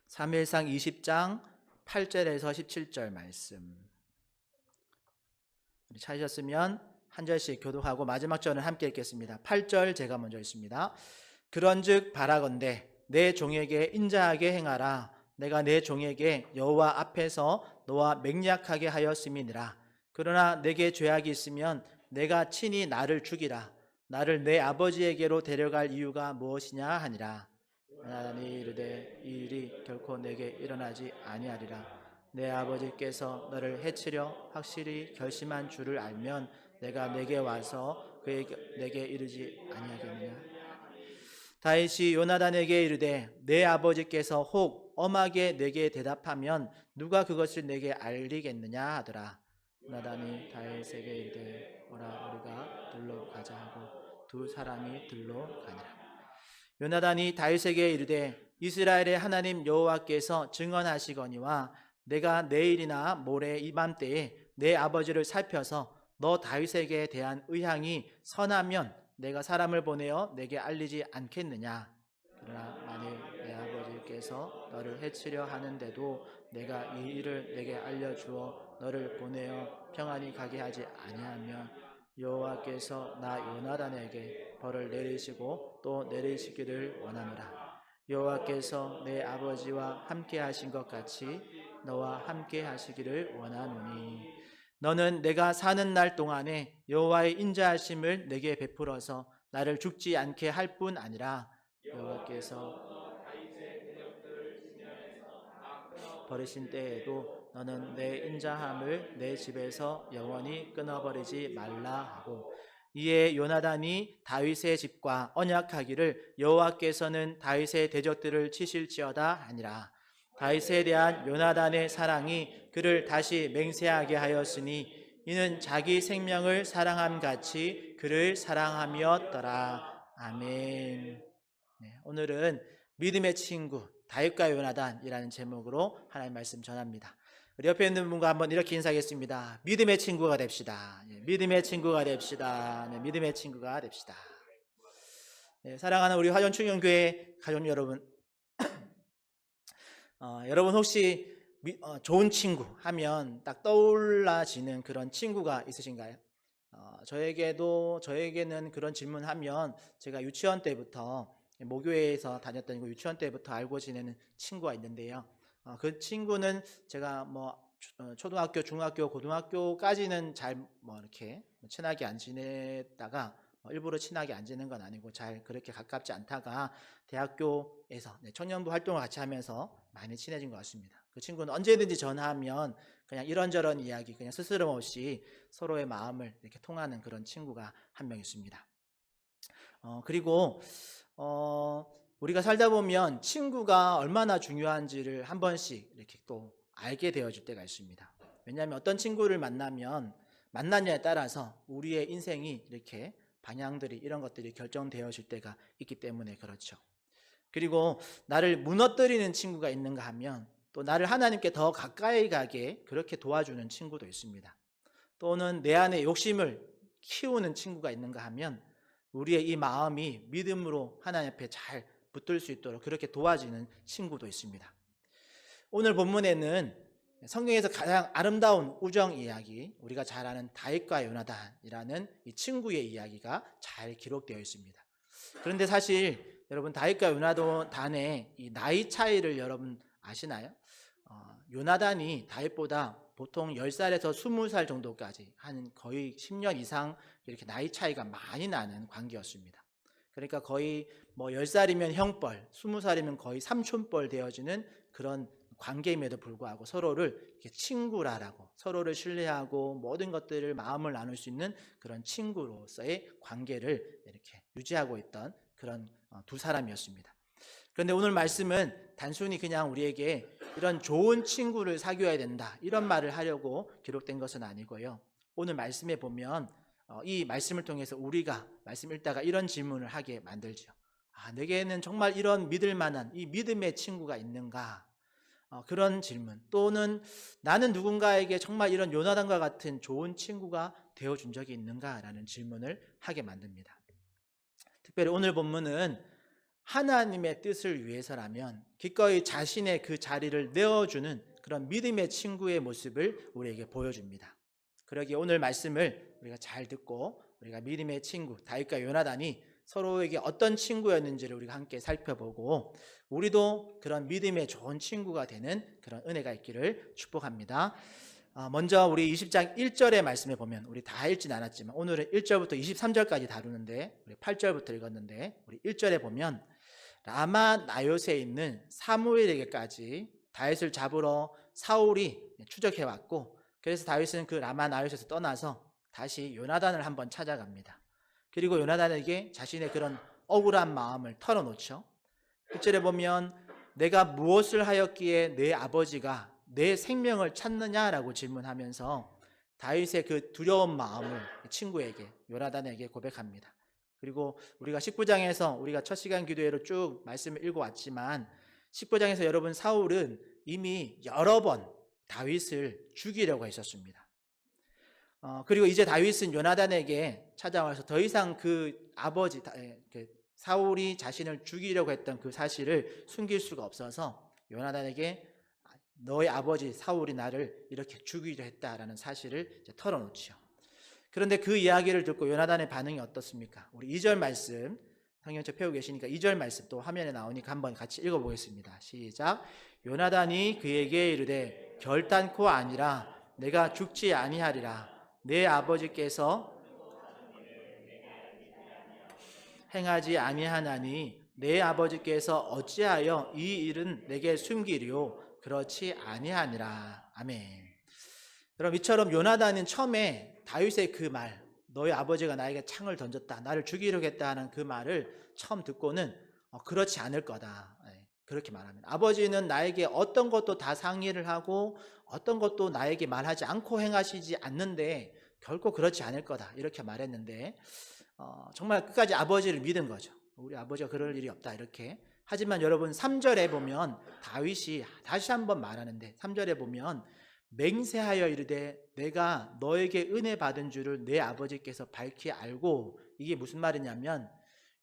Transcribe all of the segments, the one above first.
3일상 20장 8절에서 17절 말씀. 우리 찾으셨으면 한 절씩 교독하고 마지막 절은 함께 읽겠습니다. 8절 제가 먼저 읽습니다. 그런즉 바라건대 내 종에게 인자하게 행하라. 내가 내 종에게 여호와 앞에서 너와 맹약하게 하였음이니라. 그러나 내게 죄악이 있으면 내가 친히 나를 죽이라. 나를 내 아버지에게로 데려갈 이유가 무엇이냐 하니라. 하나님이 이르되 이 일이 결코 내게 일어나지 아니하리라. 내 아버지께서 너를 해치려 확실히 결심한 줄을 알면 내가 내게 와서 내게 이르지 아니하겠느냐. 다윗이 요나단에게 이르되 내 아버지께서 혹 엄하게 내게 대답하면 누가 그것을 내게 알리겠느냐 하더라. 요나단이 다윗에게 이르되 오라 우리가 들로 가자 하고 두 사람이 들로 가니라. 요나단이 다윗에게 이르되 이스라엘의 하나님 여호와께서 증언하시거니와 내가 내일이나 모레 이맘때에 내 아버지를 살펴서 너 다윗에게 대한 의향이 선하면 내가 사람을 보내어 내게 알리지 않겠느냐. 그러나 만일 내 아버지께서 너를 해치려 하는데도 내가 이 일을 내게 알려주어 너를 보내어 평안히 가게 하지 아니하면 여호와께서 나 요나단에게 벌을 내리시고 또 내리시기를 원하노라. 여호와께서 내 아버지와 함께 하신 것 같이 너와 함께 하시기를 원하노니 너는 내가 사는 날 동안에 여호와의 인자하심을 내게 베풀어서 나를 죽지 않게 할 뿐 아니라 여호와께서 버리신 때에도 너는 내 인자함을 내 집에서 영원히 끊어버리지 말라 하고 이에 요나단이 다윗의 집과 언약하기를 여호와께서는 다윗의 대적들을 치실지어다 하니라. 다윗에 대한 요나단의 사랑이 그를 다시 맹세하게 하였으니 이는 자기 생명을 사랑함 같이 그를 사랑함이었더라. 아멘. 네, 오늘은 믿음의 친구 다윗과 요나단이라는 제목으로 하나님의 말씀 전합니다. 우리 옆에 있는 분과 한번 이렇게 인사하겠습니다. 믿음의 친구가 됩시다. 네, 믿음의 친구가 됩시다. 네, 믿음의 친구가 됩시다. 네, 사랑하는 우리 화전충영교회 가족 여러분, 여러분 혹시 좋은 친구 하면 딱 떠올라지는 그런 친구가 있으신가요? 저에게는 그런 질문하면 제가 유치원 때부터 모교회에서 다녔던 유치원 때부터 알고 지내는 친구가 있는데요. 그 친구는 제가 초등학교, 중학교, 고등학교까지는 잘 이렇게 친하게 안 지내다가 일부러 친하게 안 지내는 건 아니고 잘 그렇게 가깝지 않다가 대학교에서 청년부 활동을 같이 하면서 많이 친해진 것 같습니다. 그 친구는 언제든지 전화하면 그냥 이런저런 이야기 그냥 스스럼 없이 서로의 마음을 이렇게 통하는 그런 친구가 한 명 있습니다. 그리고 우리가 살다 보면 친구가 얼마나 중요한지를 한 번씩 이렇게 또 알게 되어질 때가 있습니다. 왜냐하면 어떤 친구를 만나냐에 따라서 우리의 인생이 이렇게 방향들이 이런 것들이 결정되어질 때가 있기 때문에 그렇죠. 그리고 나를 무너뜨리는 친구가 있는가 하면 또 나를 하나님께 더 가까이 가게 그렇게 도와주는 친구도 있습니다. 또는 내 안에 욕심을 키우는 친구가 있는가 하면 우리의 이 마음이 믿음으로 하나님 앞에 잘 붙들 수 있도록 그렇게 도와지는 친구도 있습니다. 오늘 본문에는 성경에서 가장 아름다운 우정 이야기, 우리가 잘 아는 다윗과 요나단이라는 이 친구의 이야기가 잘 기록되어 있습니다. 그런데 사실 여러분 다윗과 요나단의 이 나이 차이를 여러분 아시나요? 요나단이 다윗보다 보통 10살에서 20살 정도까지 한 거의 10년 이상 이렇게 나이 차이가 많이 나는 관계였습니다. 그러니까 거의 10살이면 형벌, 20살이면 거의 삼촌벌 되어지는 그런 관계임에도 불구하고 서로를 이렇게 친구라고 서로를 신뢰하고 모든 것들을 마음을 나눌 수 있는 그런 친구로서의 관계를 이렇게 유지하고 있던 그런 두 사람이었습니다. 그런데 오늘 말씀은 단순히 그냥 우리에게 이런 좋은 친구를 사귀어야 된다 이런 말을 하려고 기록된 것은 아니고요. 오늘 말씀에 보면 이 말씀을 통해서 우리가 말씀 읽다가 이런 질문을 하게 만들죠. 내게는 정말 이런 믿을 만한 이 믿음의 친구가 있는가? 그런 질문 또는 나는 누군가에게 정말 이런 요나단과 같은 좋은 친구가 되어준 적이 있는가? 라는 질문을 하게 만듭니다. 특별히 오늘 본문은 하나님의 뜻을 위해서라면 기꺼이 자신의 그 자리를 내어주는 그런 믿음의 친구의 모습을 우리에게 보여줍니다. 그러기에 오늘 말씀을 우리가 잘 듣고 우리가 믿음의 친구 다윗과 요나단이 서로에게 어떤 친구였는지를 우리가 함께 살펴보고 우리도 그런 믿음의 좋은 친구가 되는 그런 은혜가 있기를 축복합니다. 먼저 우리 20장 1절의 말씀에 보면 우리 다 읽진 않았지만 오늘은 1절부터 23절까지 다루는데 우리 8절부터 읽었는데 우리 1절에 보면 라마 나요스에 있는 사무엘에게까지 다윗을 잡으러 사울이 추적해 왔고 그래서 다윗은 그 라마 나요스에서 떠나서 다시 요나단을 한번 찾아갑니다. 그리고 요나단에게 자신의 그런 억울한 마음을 털어놓죠. 1절에 보면 내가 무엇을 하였기에 내 아버지가 내 생명을 찾느냐라고 질문하면서 다윗의 그 두려운 마음을 친구에게 요나단에게 고백합니다. 그리고 우리가 19장에서 우리가 첫 시간 기도회로 쭉 말씀을 읽어왔지만 19장에서 여러분 사울은 이미 여러 번 다윗을 죽이려고 했었습니다. 그리고 이제 다윗은 요나단에게 찾아와서 더 이상 그 아버지 사울이 자신을 죽이려고 했던 그 사실을 숨길 수가 없어서 요나단에게 너의 아버지 사울이 나를 이렇게 죽이려 했다라는 사실을 이제 털어놓죠. 그런데 그 이야기를 듣고 요나단의 반응이 어떻습니까? 우리 2절 말씀 성경책 펴고 계시니까 2절 말씀 또 화면에 나오니까 한번 같이 읽어보겠습니다. 시작. 요나단이 그에게 이르되 결단코 아니라 내가 죽지 아니하리라. 내 아버지께서 행하지 아니하나니 내 아버지께서 어찌하여 이 일은 내게 숨기리요 그렇지 아니하니라. 아멘. 여러분 이처럼 요나단은 처음에 다윗의 그 말 너희 아버지가 나에게 창을 던졌다 나를 죽이려고 했다 하는 그 말을 처음 듣고는 그렇지 않을 거다 그렇게 말합니다. 아버지는 나에게 어떤 것도 다 상의를 하고 어떤 것도 나에게 말하지 않고 행하시지 않는데 결코 그렇지 않을 거다 이렇게 말했는데 정말 끝까지 아버지를 믿은 거죠. 우리 아버지가 그럴 일이 없다 이렇게. 하지만 여러분 3절에 보면 다윗이 다시 한번 말하는데 3절에 보면 맹세하여 이르되 내가 너에게 은혜 받은 줄을 내 아버지께서 밝히 알고 이게 무슨 말이냐면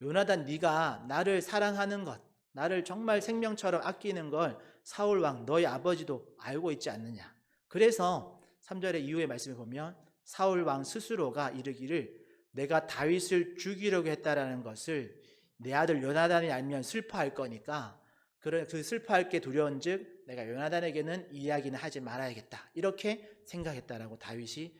요나단 네가 나를 사랑하는 것 나를 정말 생명처럼 아끼는 걸 사울 왕 너희 아버지도 알고 있지 않느냐. 그래서 3절의 이후의 말씀을 보면 사울 왕 스스로가 이르기를 내가 다윗을 죽이려고 했다라는 것을 내 아들 요나단이 알면 슬퍼할 거니까 그 슬퍼할 게 두려운즉 내가 요나단에게는 이야기는 하지 말아야겠다 이렇게 생각했다라고 다윗이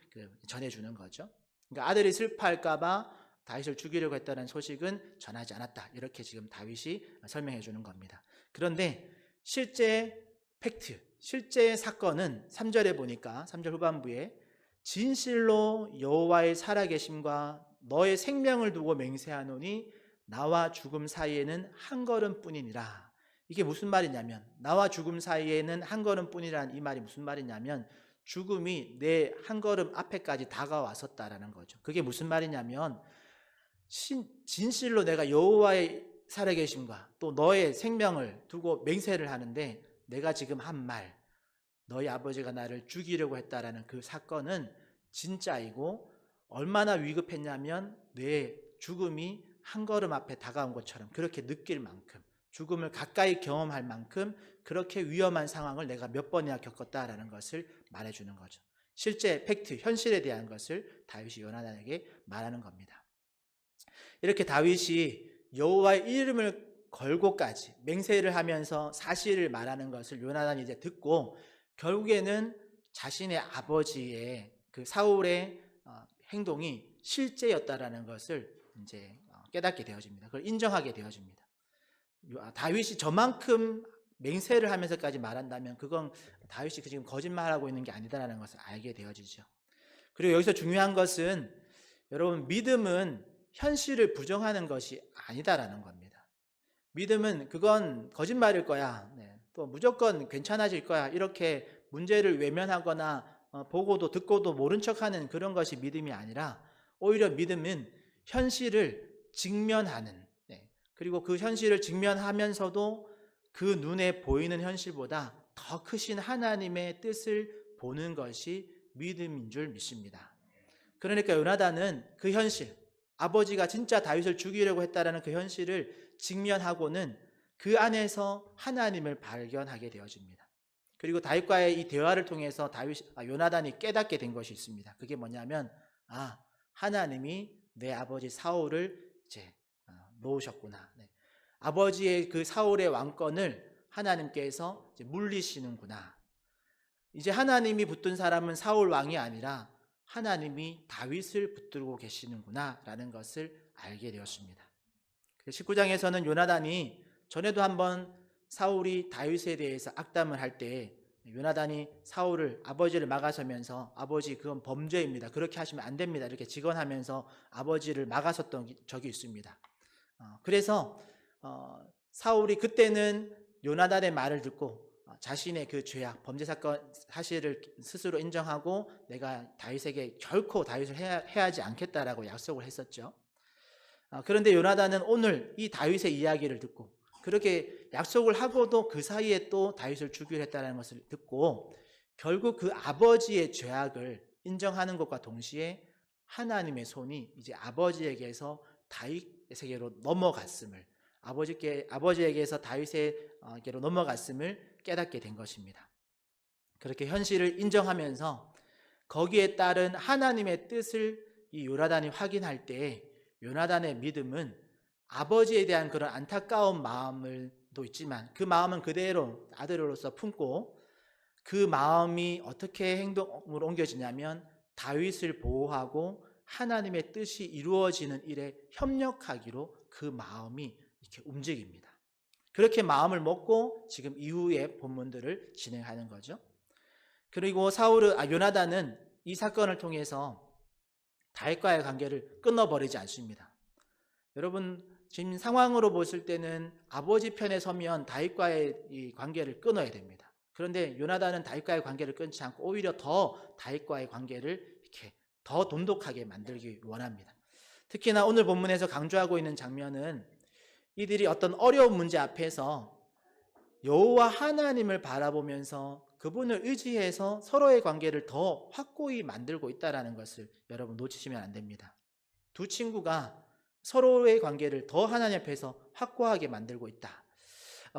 전해주는 거죠. 그러니까 아들이 슬퍼할까 봐 다윗을 죽이려고 했다는 소식은 전하지 않았다 이렇게 지금 다윗이 설명해 주는 겁니다. 그런데 실제 팩트 실제 사건은 3절에 보니까 3절 후반부에 진실로 여호와의 살아계심과 너의 생명을 두고 맹세하노니 나와 죽음 사이에는 한 걸음뿐이니라. 이게 무슨 말이냐면 나와 죽음 사이에는 한 걸음뿐이라는 이 말이 무슨 말이냐면 죽음이 내 한 걸음 앞에까지 다가왔었다라는 거죠. 그게 무슨 말이냐면 진실로 내가 여호와의 살아계심과 또 너의 생명을 두고 맹세를 하는데 내가 지금 한 말 너희 아버지가 나를 죽이려고 했다라는 그 사건은 진짜이고 얼마나 위급했냐면 내 죽음이 한 걸음 앞에 다가온 것처럼 그렇게 느낄 만큼 죽음을 가까이 경험할 만큼 그렇게 위험한 상황을 내가 몇 번이나 겪었다라는 것을 말해주는 거죠. 실제 팩트, 현실에 대한 것을 다윗이 요나단에게 말하는 겁니다. 이렇게 다윗이 여호와의 이름을 걸고까지 맹세를 하면서 사실을 말하는 것을 요나단이 이제 듣고 결국에는 자신의 아버지의 그 사울의 행동이 실제였다라는 것을 이제 깨닫게 되어집니다. 그걸 인정하게 되어집니다. 다윗이 저만큼 맹세를 하면서까지 말한다면 그건 다윗이 지금 거짓말하고 있는 게 아니다라는 것을 알게 되어지죠. 그리고 여기서 중요한 것은 여러분 믿음은 현실을 부정하는 것이 아니다라는 겁니다. 믿음은 그건 거짓말일 거야. 또 무조건 괜찮아질 거야. 이렇게 문제를 외면하거나 보고도 듣고도 모른 척하는 그런 것이 믿음이 아니라 오히려 믿음은 현실을 직면하는 그리고 그 현실을 직면하면서도 그 눈에 보이는 현실보다 더 크신 하나님의 뜻을 보는 것이 믿음인 줄 믿습니다. 그러니까 요나단은 그 현실 아버지가 진짜 다윗을 죽이려고 했다라는 그 현실을 직면하고는 그 안에서 하나님을 발견하게 되어집니다. 그리고 다윗과의 이 대화를 통해서 요나단이 깨닫게 된 것이 있습니다. 그게 뭐냐면 하나님이 내 아버지 사울을 이제 놓으셨구나. 네. 아버지의 그 사울의 왕권을 하나님께서 이제 물리시는구나. 이제 하나님이 붙든 사람은 사울 왕이 아니라 하나님이 다윗을 붙들고 계시는구나 라는 것을 알게 되었습니다. 19장에서는 요나단이 전에도 한번 사울이 다윗에 대해서 악담을 할 때 요나단이 사울을 아버지를 막아서면서 아버지 그건 범죄입니다. 그렇게 하시면 안 됩니다. 이렇게 직언하면서 아버지를 막아섰던 적이 있습니다. 그래서 사울이 그때는 요나단의 말을 듣고 자신의 그 죄악, 범죄 사건 사실을 스스로 인정하고 내가 다윗에게 결코 다윗을 해하지 않겠다라고 약속을 했었죠. 그런데 요나단은 오늘 이 다윗의 이야기를 듣고 그렇게 약속을 하고도 그 사이에 또 다윗을 죽이려 했다는 것을 듣고 결국 그 아버지의 죄악을 인정하는 것과 동시에 하나님의 손이 이제 아버지에게서 다윗에게로 넘어갔음을 아버지에게서 다윗에게로 넘어갔음을 깨닫게 된 것입니다. 그렇게 현실을 인정하면서 거기에 따른 하나님의 뜻을 이 요나단이 확인할 때 요나단의 믿음은 아버지에 대한 그런 안타까운 마음도 있지만 그 마음은 그대로 아들로서 품고 그 마음이 어떻게 행동으로 옮겨지냐면 다윗을 보호하고 하나님의 뜻이 이루어지는 일에 협력하기로 그 마음이 이렇게 움직입니다. 그렇게 마음을 먹고 지금 이후의 본문들을 진행하는 거죠. 그리고 요나단은 이 사건을 통해서 다윗과의 관계를 끊어버리지 않습니다. 여러분 지금 상황으로 보실 때는 아버지 편에 서면 다윗과의 이 관계를 끊어야 됩니다. 그런데 요나단은 다윗과의 관계를 끊지 않고 오히려 더 다윗과의 관계를 이렇게 더 돈독하게 만들기 원합니다. 특히나 오늘 본문에서 강조하고 있는 장면은 이들이 어떤 어려운 문제 앞에서 여호와 하나님을 바라보면서 그분을 의지해서 서로의 관계를 더 확고히 만들고 있다는 것을 여러분 놓치시면 안 됩니다. 두 친구가 서로의 관계를 더 하나님 앞에서 확고하게 만들고 있다.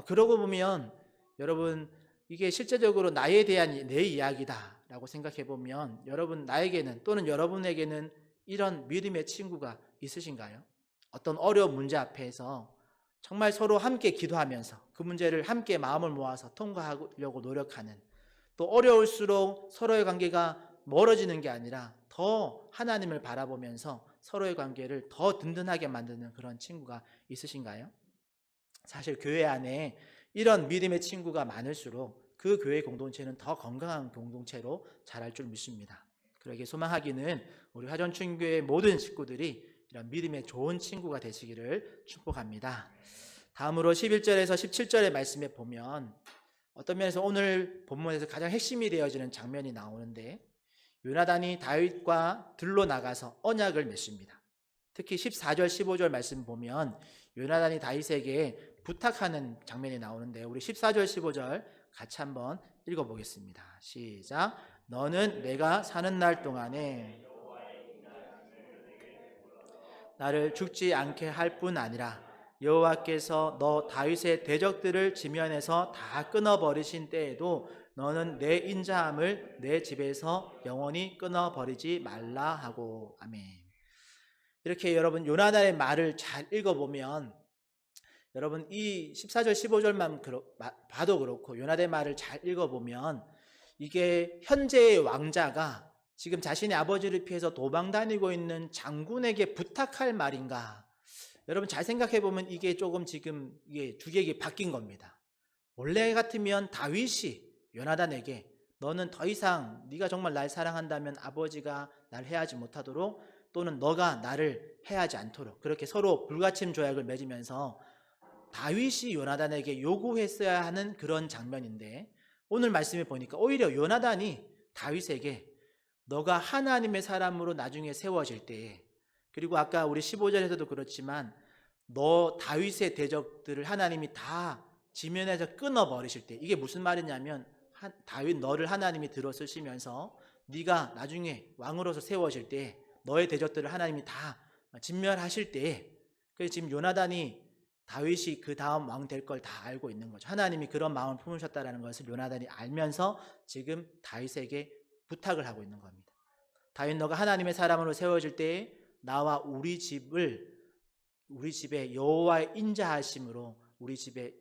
그러고 보면 여러분 이게 실제적으로 나에 대한 내 이야기다 라고 생각해 보면 여러분 나에게는 또는 여러분에게는 이런 믿음의 친구가 있으신가요? 어떤 어려운 문제 앞에서 정말 서로 함께 기도하면서 그 문제를 함께 마음을 모아서 통과하려고 노력하는, 또 어려울수록 서로의 관계가 멀어지는 게 아니라 더 하나님을 바라보면서 서로의 관계를 더 든든하게 만드는 그런 친구가 있으신가요? 사실 교회 안에 이런 믿음의 친구가 많을수록 그 교회 공동체는 더 건강한 공동체로 자랄 줄 믿습니다. 그러게 소망하기는 우리 화전춘교회 모든 식구들이 이런 믿음의 좋은 친구가 되시기를 축복합니다. 다음으로 11절에서 17절의 말씀에 보면 어떤 면에서 오늘 본문에서 가장 핵심이 되어지는 장면이 나오는데 요나단이 다윗과 들로 나가서 언약을 맺습니다. 특히 14절 15절 말씀 보면 요나단이 다윗에게 부탁하는 장면이 나오는데 우리 14절 15절 같이 한번 읽어보겠습니다. 시작. 너는 내가 사는 날 동안에 나를 죽지 않게 할 뿐 아니라 여호와께서 너 다윗의 대적들을 지면에서 다 끊어버리신 때에도 너는 내 인자함을 내 집에서 영원히 끊어버리지 말라 하고. 아멘. 이렇게 여러분 요나단의 말을 잘 읽어보면 여러분 이 14절 15절만 봐도 그렇고 요나단의 말을 잘 읽어보면 이게 현재의 왕자가 지금 자신의 아버지를 피해서 도망다니고 있는 장군에게 부탁할 말인가? 여러분 잘 생각해보면 이게 조금 지금 이게 주객이 바뀐 겁니다. 원래 같으면 다윗이 요나단에게 너는 더 이상 네가 정말 날 사랑한다면 아버지가 날 해하지 못하도록 또는 너가 나를 해하지 않도록 그렇게 서로 불가침 조약을 맺으면서 다윗이 요나단에게 요구했어야 하는 그런 장면인데 오늘 말씀에 보니까 오히려 요나단이 다윗에게 너가 하나님의 사람으로 나중에 세워질 때에 그리고 아까 우리 15절에서도 그렇지만 너 다윗의 대적들을 하나님이 다 지면에서 끊어버리실 때 이게 무슨 말이냐면 다윗 너를 하나님이 들어 쓰시면서 네가 나중에 왕으로서 세워질 때 너의 대적들을 하나님이 다 진멸하실 때에, 그래서 지금 요나단이 다윗이 그 다음 왕 될 걸 다 알고 있는 거죠. 하나님이 그런 마음을 품으셨다라는 것을 요나단이 알면서 지금 다윗에게 부탁을 하고 있는 겁니다. 다윗, 너가 하나님의 사람으로 세워질 때에 나와 우리 집에 여호와의 인자하심으로 우리 집에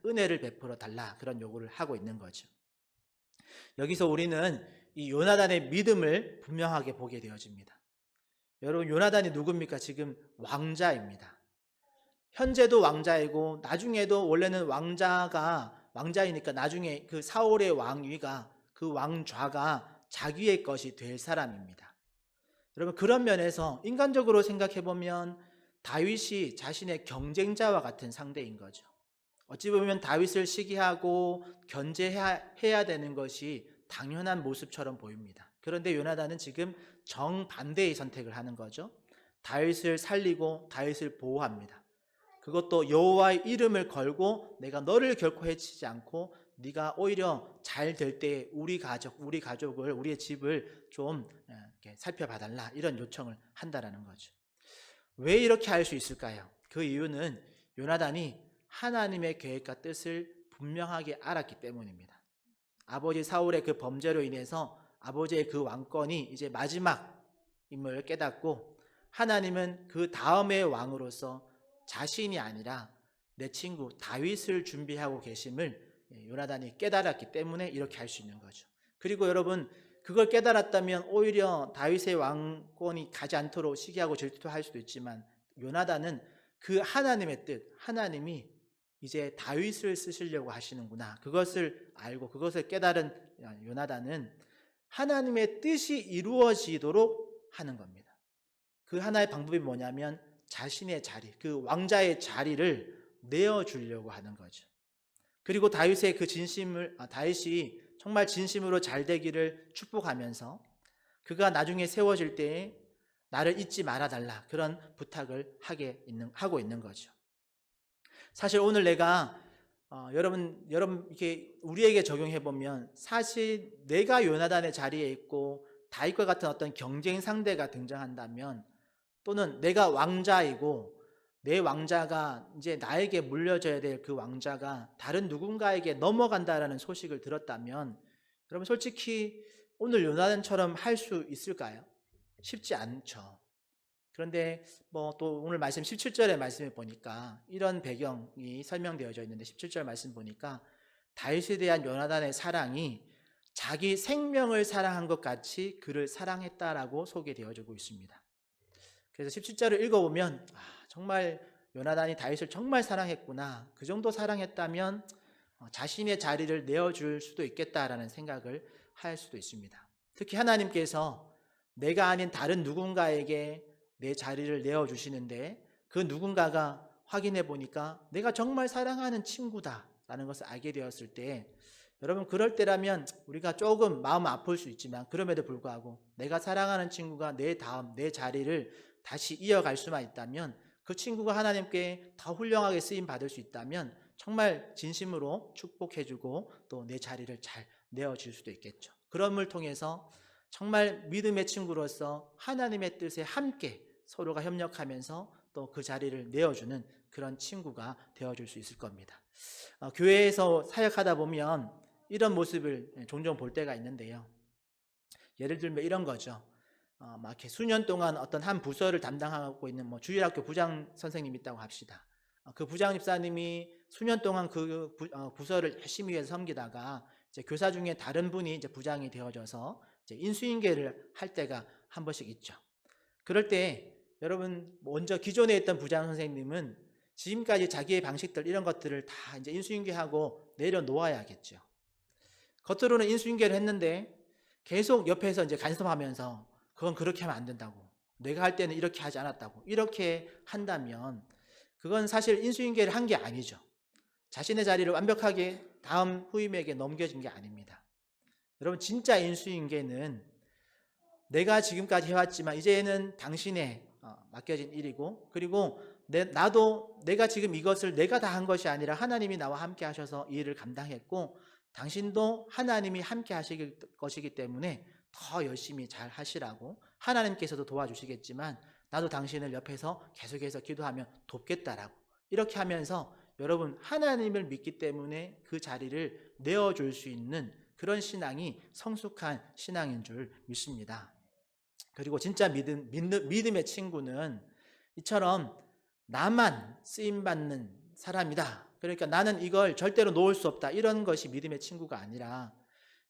은혜를 베풀어 달라, 그런 요구를 하고 있는 거죠. 여기서 우리는 이 요나단의 믿음을 분명하게 보게 되어집니다. 여러분, 요나단이 누굽니까? 지금 왕자입니다. 현재도 왕자이고 나중에도, 원래는 왕자이니까 나중에 그 사울의 왕위가, 그 왕좌가 자기의 것이 될 사람입니다. 여러분, 그런 면에서 인간적으로 생각해 보면 다윗이 자신의 경쟁자와 같은 상대인 거죠. 어찌 보면 다윗을 시기하고 견제해야 되는 것이 당연한 모습처럼 보입니다. 그런데 요나단은 지금 정반대의 선택을 하는 거죠. 다윗을 살리고 다윗을 보호합니다. 그것도 여호와의 이름을 걸고, 내가 너를 결코 해치지 않고 네가 오히려 잘 될 때 우리 가족을, 우리의 집을 좀 살펴봐달라, 이런 요청을 한다라는 거죠. 왜 이렇게 할 수 있을까요? 그 이유는 요나단이 하나님의 계획과 뜻을 분명하게 알았기 때문입니다. 아버지 사울의 그 범죄로 인해서 아버지의 그 왕권이 이제 마지막임을 깨닫고, 하나님은 그 다음의 왕으로서 자신이 아니라 내 친구 다윗을 준비하고 계심을 요나단이 깨달았기 때문에 이렇게 할 수 있는 거죠. 그리고 여러분, 그걸 깨달았다면 오히려 다윗의 왕권이 가지 않도록 시기하고 질투할 수도 있지만, 요나단은 그 하나님의 뜻, 하나님이 이제 다윗을 쓰시려고 하시는구나, 그것을 알고 그것을 깨달은 요나단은 하나님의 뜻이 이루어지도록 하는 겁니다. 그 하나의 방법이 뭐냐면 자신의 자리, 그 왕자의 자리를 내어주려고 하는 거죠. 그리고 다윗이 정말 진심으로 잘 되기를 축복하면서 그가 나중에 세워질 때에 나를 잊지 말아달라, 그런 부탁을 하고 있는 거죠. 사실 오늘 내가 여러분 이렇게 우리에게 적용해 보면, 사실 내가 요나단의 자리에 있고 다윗과 같은 어떤 경쟁 상대가 등장한다면, 또는 내가 왕자이고 내 왕자가 이제 나에게 물려져야 될 그 왕자가 다른 누군가에게 넘어간다라는 소식을 들었다면, 여러분 솔직히 오늘 요나단처럼 할 수 있을까요? 쉽지 않죠. 그런데 또 오늘 말씀 17절의 말씀에 보니까 이런 배경이 설명되어져 있는데, 17절 말씀 보니까 다윗에 대한 요나단의 사랑이 자기 생명을 사랑한 것 같이 그를 사랑했다라고 소개되어지고 있습니다. 그래서 17절을 읽어보면 정말 요나단이 다윗을 정말 사랑했구나, 그 정도 사랑했다면 자신의 자리를 내어줄 수도 있겠다라는 생각을 할 수도 있습니다. 특히 하나님께서 내가 아닌 다른 누군가에게 내 자리를 내어주시는데, 그 누군가가 확인해 보니까 내가 정말 사랑하는 친구다라는 것을 알게 되었을 때, 여러분 그럴 때라면 우리가 조금 마음 아플 수 있지만, 그럼에도 불구하고 내가 사랑하는 친구가 내 자리를 다시 이어갈 수만 있다면, 그 친구가 하나님께 더 훌륭하게 쓰임 받을 수 있다면 정말 진심으로 축복해주고 또 내 자리를 잘 내어줄 수도 있겠죠. 그럼을 통해서 정말 믿음의 친구로서 하나님의 뜻에 함께 서로가 협력하면서 또 그 자리를 내어주는 그런 친구가 되어줄 수 있을 겁니다. 교회에서 사역하다 보면 이런 모습을 종종 볼 때가 있는데요. 예를 들면 이런 거죠. 막 이렇게 수년 동안 어떤 한 부서를 담당하고 있는 주일학교 부장 선생님이 있다고 합시다. 그 부장 집사님이 수년 동안 그 부서를 열심히 해서 섬기다가 이제 교사 중에 다른 분이 이제 부장이 되어져서 이제 인수인계를 할 때가 한 번씩 있죠. 그럴 때 여러분, 먼저 기존에 있던 부장 선생님은 지금까지 자기의 방식들, 이런 것들을 다 이제 인수인계하고 내려놓아야겠죠. 겉으로는 인수인계를 했는데 계속 옆에서 이제 간섭하면서 그건 그렇게 하면 안 된다고, 내가 할 때는 이렇게 하지 않았다고, 이렇게 한다면 그건 사실 인수인계를 한 게 아니죠. 자신의 자리를 완벽하게 다음 후임에게 넘겨진 게 아닙니다. 여러분, 진짜 인수인계는 내가 지금까지 해왔지만 이제는 당신의 맡겨진 일이고, 그리고 나도 내가 지금 이것을 내가 다 한 것이 아니라 하나님이 나와 함께 하셔서 이 일을 감당했고, 당신도 하나님이 함께 하실 것이기 때문에 더 열심히 잘 하시라고, 하나님께서도 도와주시겠지만 나도 당신을 옆에서 계속해서 기도하면 돕겠다라고 이렇게 하면서 여러분 하나님을 믿기 때문에 그 자리를 내어줄 수 있는 그런 신앙이 성숙한 신앙인 줄 믿습니다. 그리고 진짜 믿음의 친구는 이처럼 나만 쓰임받는 사람이다. 그러니까 나는 이걸 절대로 놓을 수 없다. 이런 것이 믿음의 친구가 아니라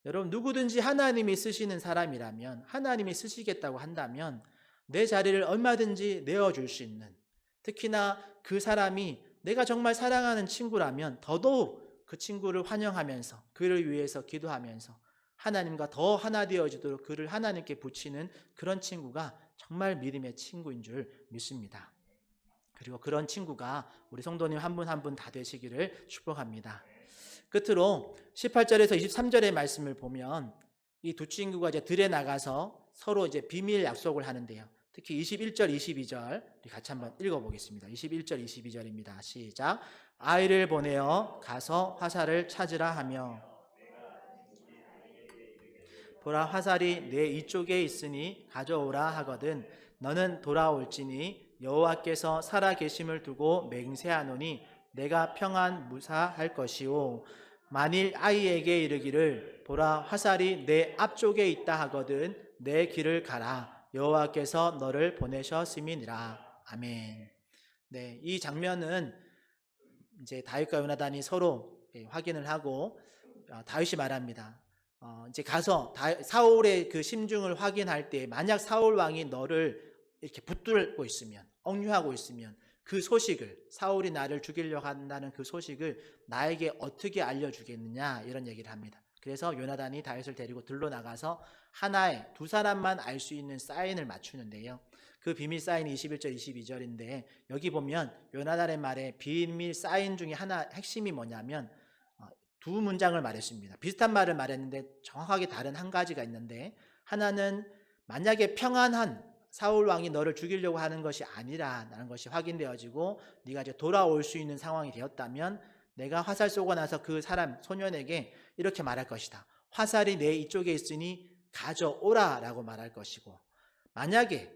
여러분 누구든지 하나님이 쓰시는 사람이라면 하나님이 쓰시겠다고 한다면 내 자리를 얼마든지 내어줄 수 있는 특히나 그 사람이 내가 정말 사랑하는 친구라면 더더욱 그 친구를 환영하면서 그를 위해서 기도하면서 하나님과 더 하나 되어지도록 그를 하나님께 붙이는 그런 친구가 정말 믿음의 친구인 줄 믿습니다. 그리고 그런 친구가 우리 성도님 한 분 한 분 다 되시기를 축복합니다. 끝으로 18절에서 23절의 말씀을 보면 이 두 친구가 이제 들에 나가서 서로 이제 비밀 약속을 하는데요. 특히 21절, 22절 우리 같이 한번 읽어보겠습니다. 21절, 22절입니다. 시작. 아이를 보내어 가서 화살을 찾으라 하며 보라 화살이 내 이쪽에 있으니 가져오라 하거든 너는 돌아올지니 여호와께서 살아계심을 두고 맹세하노니 내가 평안 무사할 것이오. 만일 아이에게 이르기를 보라 화살이 내 앞쪽에 있다 하거든 내 길을 가라 여호와께서 너를 보내셨음이니라. 아멘. 네, 이 장면은 이제 다윗과 요나단이 서로 확인을 하고 다윗이 말합니다. 이제 가서 사울의 그 심중을 확인할 때 만약 사울 왕이 너를 이렇게 붙들고 있으면 억류하고 있으면 그 소식을 사울이 나를 죽이려고 한다는 그 소식을 나에게 어떻게 알려주겠느냐 이런 얘기를 합니다. 그래서 요나단이 다윗을 데리고 들로 나가서 하나의 두 사람만 알 수 있는 사인을 맞추는데요. 그 비밀 사인이 21절 22절인데 여기 보면 요나단의 말에 비밀 사인 중에 하나 핵심이 뭐냐면 두 문장을 말했습니다. 비슷한 말을 말했는데 정확하게 다른 한 가지가 있는데 하나는 만약에 평안한 사울 왕이 너를 죽이려고 하는 것이 아니라는 것이 확인되어지고 네가 이제 돌아올 수 있는 상황이 되었다면 내가 화살 쏘고 나서 그 사람 소년에게 이렇게 말할 것이다. 화살이 내 이쪽에 있으니 가져오라 라고 말할 것이고 만약에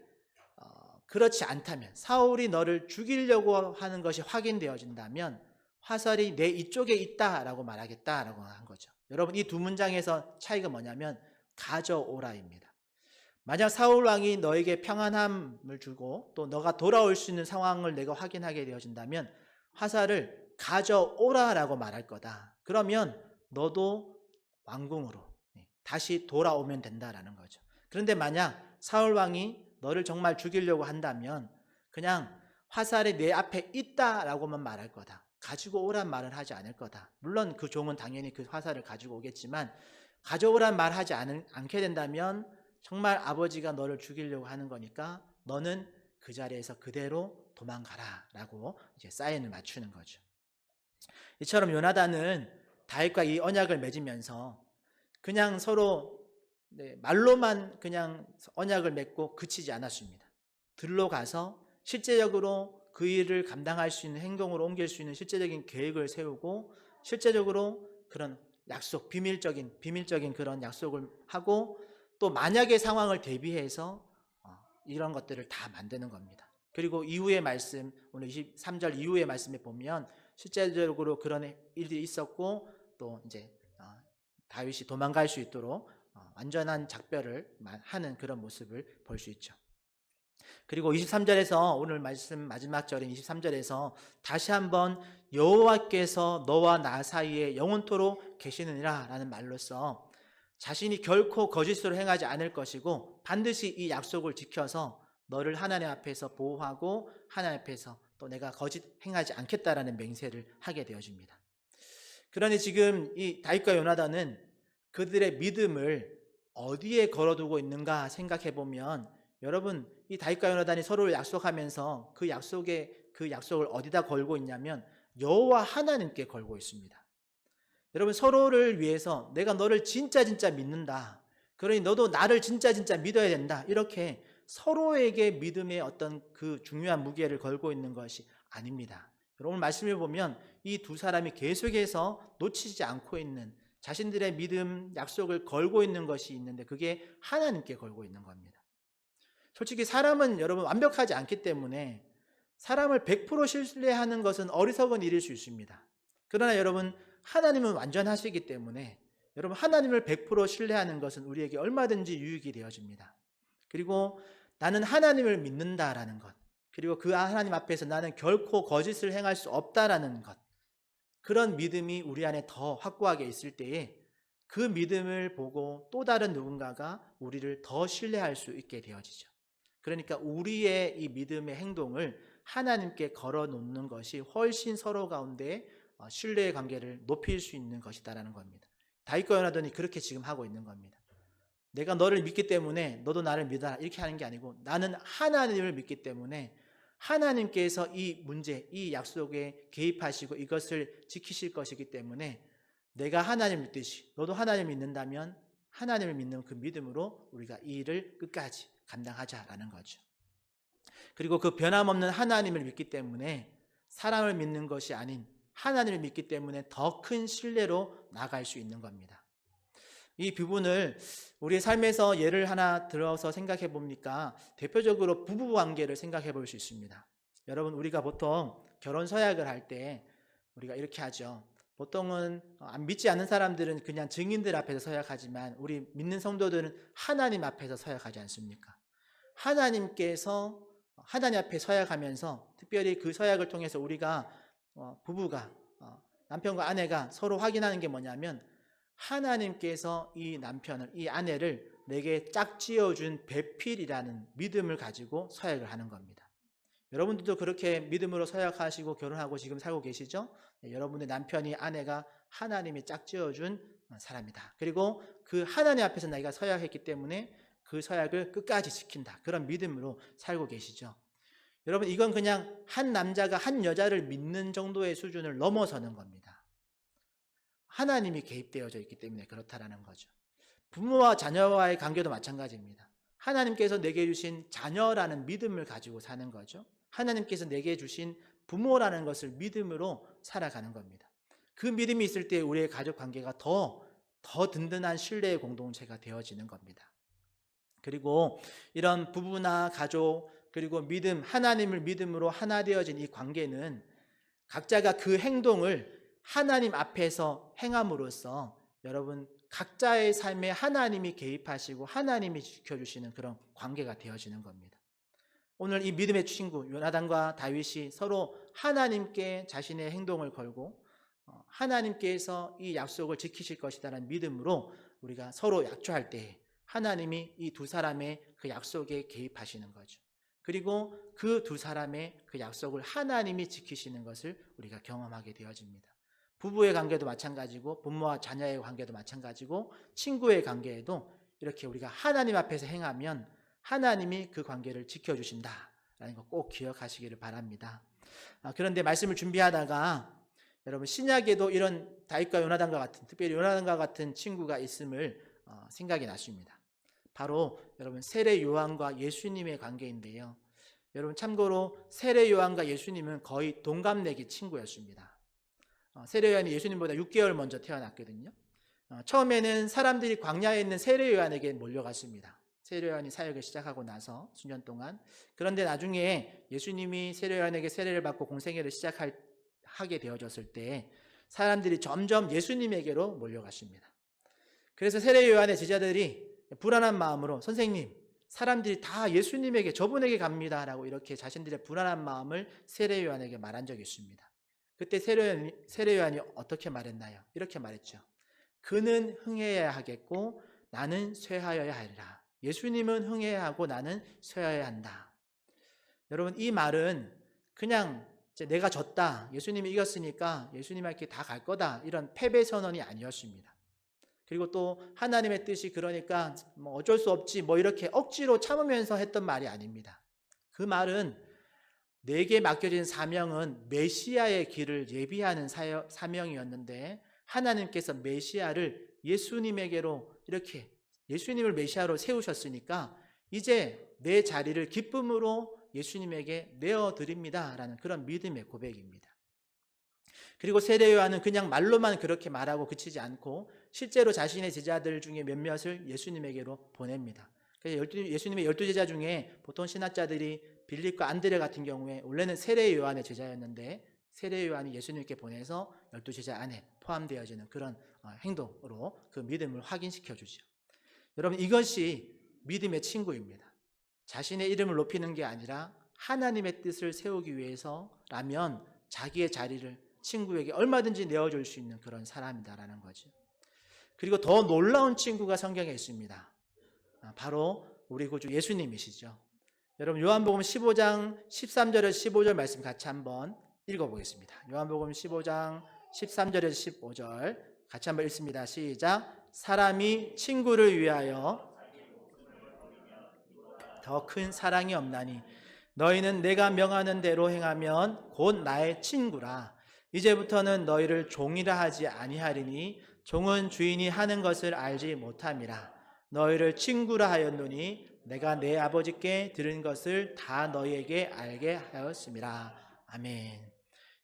그렇지 않다면 사울이 너를 죽이려고 하는 것이 확인되어진다면 화살이 내 이쪽에 있다라고 말하겠다라고 한 거죠. 여러분 이 두 문장에서 차이가 뭐냐면 가져오라입니다. 만약 사울 왕이 너에게 평안함을 주고 또 너가 돌아올 수 있는 상황을 내가 확인하게 되어진다면 화살을 가져오라라고 말할 거다. 그러면 너도 왕궁으로 다시 돌아오면 된다라는 거죠. 그런데 만약 사울 왕이 너를 정말 죽이려고 한다면 그냥 화살이 내 앞에 있다라고만 말할 거다. 가지고 오란 말을 하지 않을 거다. 물론 그 종은 당연히 그 화살을 가지고 오겠지만 가져오란 말 하지 않게 된다면 정말 아버지가 너를 죽이려고 하는 거니까 너는 그 자리에서 그대로 도망가라 라고 이제 사인을 맞추는 거죠. 이처럼 요나단은 다윗과 이 언약을 맺으면서 그냥 서로 말로만 그냥 언약을 맺고 그치지 않았습니다. 들로 가서 실제적으로 그 일을 감당할 수 있는 행동으로 옮길 수 있는 실제적인 계획을 세우고 실제적으로 그런 약속, 비밀적인 그런 약속을 하고 또 만약의 상황을 대비해서 이런 것들을 다 만드는 겁니다. 그리고 이후의 말씀, 오늘 23절 이후의 말씀에 보면 실제적으로 그런 일이 있었고 또 이제 다윗이 도망갈 수 있도록 완전한 작별을 하는 그런 모습을 볼 수 있죠. 그리고 23절에서 오늘 말씀 마지막 절인 23절에서 다시 한번 여호와께서 너와 나 사이에 영원토록 계시느니라 라는 말로써 자신이 결코 거짓으로 행하지 않을 것이고 반드시 이 약속을 지켜서 너를 하나님 앞에서 보호하고 하나님 앞에서 또 내가 거짓 행하지 않겠다라는 맹세를 하게 되어집니다. 그러니 지금 이 다윗과 요나단은 그들의 믿음을 어디에 걸어두고 있는가 생각해 보면 여러분 이 다윗과 요나단이 서로를 약속하면서 그 약속을 어디다 걸고 있냐면 여호와 하나님께 걸고 있습니다. 여러분 서로를 위해서 내가 너를 진짜 믿는다. 그러니 너도 나를 진짜 믿어야 된다. 이렇게 서로에게 믿음의 어떤 그 중요한 무게를 걸고 있는 것이 아닙니다. 여러분 말씀을 보면 이 두 사람이 계속해서 놓치지 않고 있는 자신들의 믿음 약속을 걸고 있는 것이 있는데 그게 하나님께 걸고 있는 겁니다. 솔직히 사람은 여러분 완벽하지 않기 때문에 사람을 100% 신뢰하는 것은 어리석은 일일 수 있습니다. 그러나 여러분 하나님은 완전하시기 때문에 여러분 하나님을 100% 신뢰하는 것은 우리에게 얼마든지 유익이 되어집니다. 그리고 나는 하나님을 믿는다라는 것, 그리고 그 하나님 앞에서 나는 결코 거짓을 행할 수 없다라는 것, 그런 믿음이 우리 안에 더 확고하게 있을 때에 그 믿음을 보고 또 다른 누군가가 우리를 더 신뢰할 수 있게 되어지죠. 그러니까 우리의 이 믿음의 행동을 하나님께 걸어놓는 것이 훨씬 서로 가운데 신뢰의 관계를 높일 수 있는 것이다라는 겁니다. 다윗과 요나단이 그렇게 지금 하고 있는 겁니다. 내가 너를 믿기 때문에 너도 나를 믿어라 이렇게 하는 게 아니고 나는 하나님을 믿기 때문에 하나님께서 이 문제, 이 약속에 개입하시고 이것을 지키실 것이기 때문에 내가 하나님 믿듯이 너도 하나님 믿는다면 하나님을 믿는 그 믿음으로 우리가 이 일을 끝까지 감당하자라는 거죠. 그리고 그 변함없는 하나님을 믿기 때문에 사람을 믿는 것이 아닌 하나님을 믿기 때문에 더 큰 신뢰로 나갈 수 있는 겁니다. 이 부분을 우리의 삶에서 예를 하나 들어서 생각해 봅니까? 대표적으로 부부 관계를 생각해 볼 수 있습니다. 여러분 우리가 보통 결혼 서약을 할 때 우리가 이렇게 하죠. 보통은 믿지 않는 사람들은 그냥 증인들 앞에서 서약하지만 우리 믿는 성도들은 하나님 앞에서 서약하지 않습니까? 하나님께서 하나님 앞에 서약하면서 특별히 그 서약을 통해서 우리가 부부가 남편과 아내가 서로 확인하는 게 뭐냐면 하나님께서 이 남편을, 이 아내를 내게 짝지어준 배필이라는 믿음을 가지고 서약을 하는 겁니다. 여러분들도 그렇게 믿음으로 서약하시고 결혼하고 지금 살고 계시죠? 여러분의 남편이, 아내가 하나님이 짝지어준 사람이다. 그리고 그 하나님 앞에서 내가 서약했기 때문에 그 서약을 끝까지 지킨다. 그런 믿음으로 살고 계시죠? 여러분 이건 그냥 한 남자가 한 여자를 믿는 정도의 수준을 넘어서는 겁니다. 하나님이 개입되어져 있기 때문에 그렇다라는 거죠. 부모와 자녀와의 관계도 마찬가지입니다. 하나님께서 내게 주신 자녀라는 믿음을 가지고 사는 거죠. 하나님께서 내게 주신 부모라는 것을 믿음으로 살아가는 겁니다. 그 믿음이 있을 때 우리의 가족 관계가 더 든든한 신뢰의 공동체가 되어지는 겁니다. 그리고 이런 부부나 가족 그리고 믿음, 하나님을 믿음으로 하나 되어진 이 관계는 각자가 그 행동을 하나님 앞에서 행함으로써 여러분 각자의 삶에 하나님이 개입하시고 하나님이 지켜주시는 그런 관계가 되어지는 겁니다. 오늘 이 믿음의 친구 요나단과 다윗이 서로 하나님께 자신의 행동을 걸고 하나님께서 이 약속을 지키실 것이라는 믿음으로 우리가 서로 약조할 때 하나님이 이 두 사람의 그 약속에 개입하시는 거죠. 그리고 그 두 사람의 그 약속을 하나님이 지키시는 것을 우리가 경험하게 되어집니다. 부부의 관계도 마찬가지고 부모와 자녀의 관계도 마찬가지고 친구의 관계에도 이렇게 우리가 하나님 앞에서 행하면 하나님이 그 관계를 지켜주신다라는 거 꼭 기억하시기를 바랍니다. 그런데 말씀을 준비하다가 여러분 신약에도 이런 다윗과 요나단과 같은 특별히 요나단과 같은 친구가 있음을 생각이 났습니다. 바로 여러분 세례 요한과 예수님의 관계인데요. 여러분 참고로 세례 요한과 예수님은 거의 동갑내기 친구였습니다. 세례 요한이 예수님보다 6개월 먼저 태어났거든요. 처음에는 사람들이 광야에 있는 세례 요한에게 몰려갔습니다. 세례 요한이 사역을 시작하고 나서 수년 동안. 그런데 나중에 예수님이 세례 요한에게 세례를 받고 공생애를 시작하게 되어졌을 때 사람들이 점점 예수님에게로 몰려갔습니다. 그래서 세례 요한의 제자들이 불안한 마음으로 선생님, 사람들이 다 예수님에게 저분에게 갑니다라고 이렇게 자신들의 불안한 마음을 세례 요한에게 말한 적이 있습니다. 그때 세례 요한이 어떻게 말했나요? 이렇게 말했죠. 그는 흥해야 하겠고 나는 쇠하여야 하리라. 예수님은 흥해야 하고 나는 쇠하여야 한다. 여러분 이 말은 그냥 내가 졌다, 예수님이 이겼으니까 예수님한테 다 갈 거다 이런 패배 선언이 아니었습니다. 그리고 또 하나님의 뜻이 그러니까 뭐 어쩔 수 없지 뭐 이렇게 억지로 참으면서 했던 말이 아닙니다. 그 말은 내게 맡겨진 사명은 메시아의 길을 예비하는 사명이었는데 하나님께서 메시아를 예수님에게로 이렇게 예수님을 메시아로 세우셨으니까 이제 내 자리를 기쁨으로 예수님에게 내어드립니다 라는 그런 믿음의 고백입니다. 그리고 세례 요한은 그냥 말로만 그렇게 말하고 그치지 않고 실제로 자신의 제자들 중에 몇몇을 예수님에게로 보냅니다. 그래서 예수님의 12제자 중에 보통 신학자들이 빌립과 안드레 같은 경우에 원래는 세례 요한의 제자였는데 세례 요한이 예수님께 보내서 12제자 안에 포함되어지는 그런 행동으로 그 믿음을 확인시켜 주죠. 여러분, 이것이 믿음의 친구입니다. 자신의 이름을 높이는 게 아니라 하나님의 뜻을 세우기 위해서라면 자기의 자리를 친구에게 얼마든지 내어줄 수 있는 그런 사람이다라는 거죠. 그리고 더 놀라운 친구가 성경에 있습니다. 바로 우리 구주 예수님이시죠. 여러분, 요한복음 15장 13절에서 15절 말씀 같이 한번 읽어보겠습니다. 요한복음 15장 13절에서 15절 같이 한번 읽습니다. 시작. 사람이 친구를 위하여 더 큰 사랑이 없나니 너희는 내가 명하는 대로 행하면 곧 나의 친구라. 이제부터는 너희를 종이라 하지 아니하리니 종은 주인이 하는 것을 알지 못함이라. 너희를 친구라 하였노니 내가 내 아버지께 들은 것을 다 너희에게 알게 하였음이라. 아멘.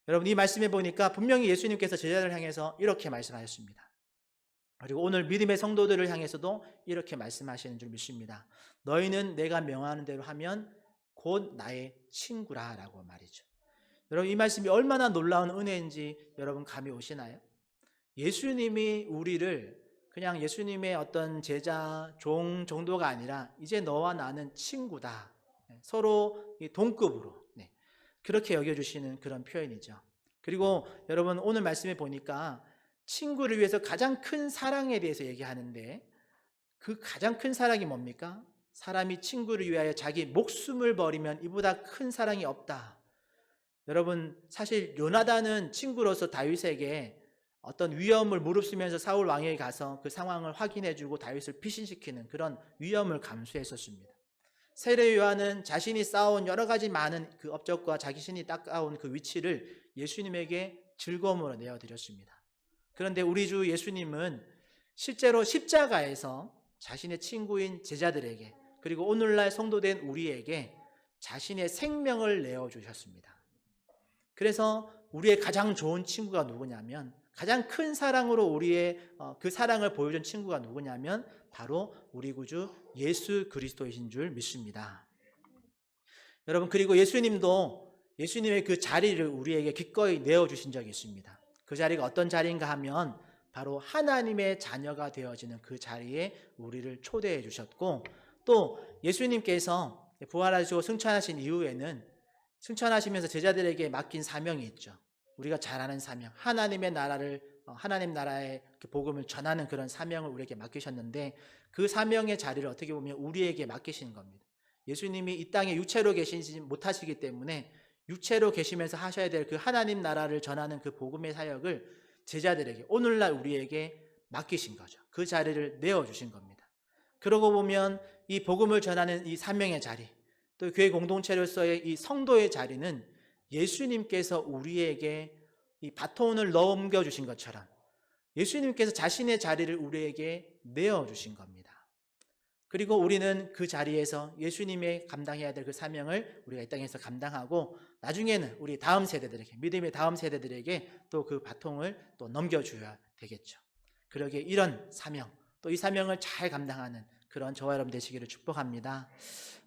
여러분, 이 말씀에 보니까 분명히 예수님께서 제자들을 향해서 이렇게 말씀하셨습니다. 그리고 오늘 믿음의 성도들을 향해서도 이렇게 말씀하시는 줄 믿습니다. 너희는 내가 명하는 대로 하면 곧 나의 친구라 라고 말이죠. 여러분, 이 말씀이 얼마나 놀라운 은혜인지 여러분 감이 오시나요? 예수님이 우리를 그냥 예수님의 어떤 제자, 종 정도가 아니라 이제 너와 나는 친구다. 서로 동급으로 그렇게 여겨주시는 그런 표현이죠. 그리고 여러분, 오늘 말씀에 보니까 친구를 위해서 가장 큰 사랑에 대해서 얘기하는데 그 가장 큰 사랑이 뭡니까? 사람이 친구를 위하여 자기 목숨을 버리면 이보다 큰 사랑이 없다. 여러분, 사실 요나단은 친구로서 다윗에게 어떤 위험을 무릅쓰면서 사울 왕에게 가서 그 상황을 확인해주고 다윗을 피신시키는 그런 위험을 감수했었습니다. 세례 요한은 자신이 쌓아온 여러 가지 많은 그 업적과 자신이 닦아온 그 위치를 예수님에게 즐거움으로 내어드렸습니다. 그런데 우리 주 예수님은 실제로 십자가에서 자신의 친구인 제자들에게 그리고 오늘날 성도된 우리에게 자신의 생명을 내어주셨습니다. 그래서 우리의 가장 좋은 친구가 누구냐면, 가장 큰 사랑으로 우리의 그 사랑을 보여준 친구가 누구냐면 바로 우리 구주 예수 그리스도이신 줄 믿습니다. 여러분, 그리고 예수님도 예수님의 그 자리를 우리에게 기꺼이 내어주신 적이 있습니다. 그 자리가 어떤 자리인가 하면 바로 하나님의 자녀가 되어지는 그 자리에 우리를 초대해 주셨고, 또 예수님께서 부활하시고 승천하신 이후에는 승천하시면서 제자들에게 맡긴 사명이 있죠. 우리가 잘 아는 사명, 하나님의 나라를 하나님 나라의 복음을 전하는 그런 사명을 우리에게 맡기셨는데 그 사명의 자리를 어떻게 보면 우리에게 맡기신 겁니다. 예수님이 이 땅에 육체로 계시지 못하시기 때문에 육체로 계시면서 하셔야 될 그 하나님 나라를 전하는 그 복음의 사역을 제자들에게, 오늘날 우리에게 맡기신 거죠. 그 자리를 내어주신 겁니다. 그러고 보면 이 복음을 전하는 이 사명의 자리, 또 교회 공동체로서의 이 성도의 자리는 예수님께서 우리에게 이 바톤을 넘겨주신 것처럼 예수님께서 자신의 자리를 우리에게 내어주신 겁니다. 그리고 우리는 그 자리에서 예수님의 감당해야 될 그 사명을 우리가 이 땅에서 감당하고 나중에는 우리 다음 세대들에게, 믿음의 다음 세대들에게 또 그 바통을 또 넘겨줘야 되겠죠. 그러기에 이런 사명, 또 이 사명을 잘 감당하는 그런 저와 여러분 되시기를 축복합니다.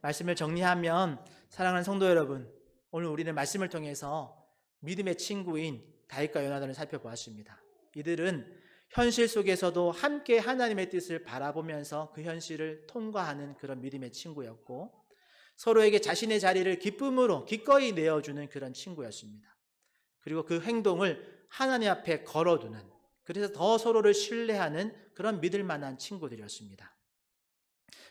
말씀을 정리하면, 사랑하는 성도 여러분, 오늘 우리는 말씀을 통해서 믿음의 친구인 다윗과 요나단을 살펴보았습니다. 이들은 현실 속에서도 함께 하나님의 뜻을 바라보면서 그 현실을 통과하는 그런 믿음의 친구였고, 서로에게 자신의 자리를 기쁨으로 기꺼이 내어주는 그런 친구였습니다. 그리고 그 행동을 하나님 앞에 걸어두는, 그래서 더 서로를 신뢰하는 그런 믿을 만한 친구들이었습니다.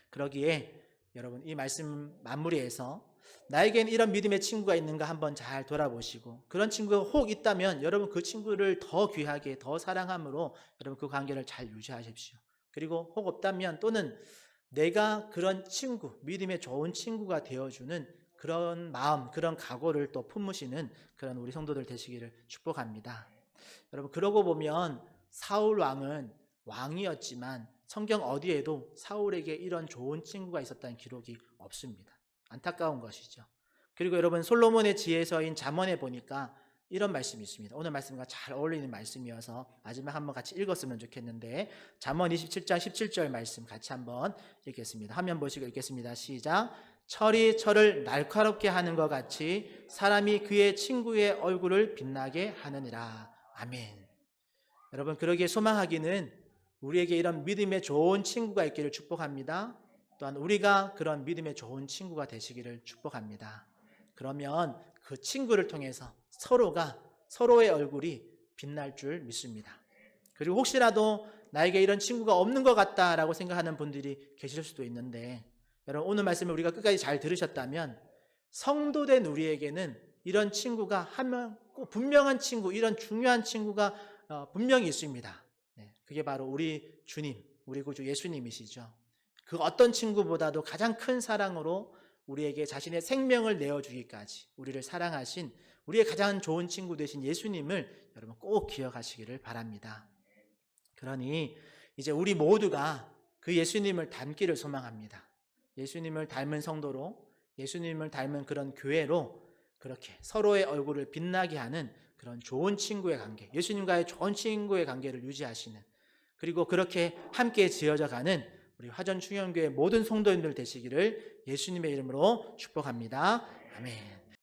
그러기에 여러분, 이 말씀 마무리해서 나에겐 이런 믿음의 친구가 있는가 한번 잘 돌아보시고, 그런 친구가 혹 있다면 여러분 그 친구를 더 귀하게, 더 사랑함으로 여러분 그 관계를 잘 유지하십시오. 그리고 혹 없다면, 또는 내가 그런 친구, 믿음의 좋은 친구가 되어주는 그런 마음, 그런 각오를 또 품으시는 그런 우리 성도들 되시기를 축복합니다. 여러분, 그러고 보면 사울 왕은 왕이었지만 성경 어디에도 사울에게 이런 좋은 친구가 있었다는 기록이 없습니다. 안타까운 것이죠. 그리고 여러분, 솔로몬의 지혜서인 잠언에 보니까 이런 말씀이 있습니다. 오늘 말씀과 잘 어울리는 말씀이어서 마지막 한번 같이 읽었으면 좋겠는데 잠언 27장 17절 말씀 같이 한번 읽겠습니다. 화면 보시고 읽겠습니다. 시작. 철이 철을 날카롭게 하는 것 같이 사람이 그의 친구의 얼굴을 빛나게 하느니라. 아멘. 여러분, 그러기에 소망하기는 우리에게 이런 믿음의 좋은 친구가 있기를 축복합니다. 또한 우리가 그런 믿음의 좋은 친구가 되시기를 축복합니다. 그러면 그 친구를 통해서 서로가 서로의 얼굴이 빛날 줄 믿습니다. 그리고 혹시라도 나에게 이런 친구가 없는 것 같다라고 생각하는 분들이 계실 수도 있는데, 여러분 오늘 말씀을 우리가 끝까지 잘 들으셨다면 성도된 우리에게는 이런 친구가 한 명 꼭 분명한 친구, 이런 중요한 친구가 분명히 있습니다. 그게 바로 우리 주님, 우리 구주 예수님이시죠. 그 어떤 친구보다도 가장 큰 사랑으로 우리에게 자신의 생명을 내어주기까지 우리를 사랑하신 우리의 가장 좋은 친구 되신 예수님을 여러분 꼭 기억하시기를 바랍니다. 그러니 이제 우리 모두가 그 예수님을 닮기를 소망합니다. 예수님을 닮은 성도로, 예수님을 닮은 그런 교회로 그렇게 서로의 얼굴을 빛나게 하는 그런 좋은 친구의 관계, 예수님과의 좋은 친구의 관계를 유지하시는, 그리고 그렇게 함께 지어져 가는 우리 화전충영교회 모든 성도님들 되시기를 예수님의 이름으로 축복합니다. 아멘.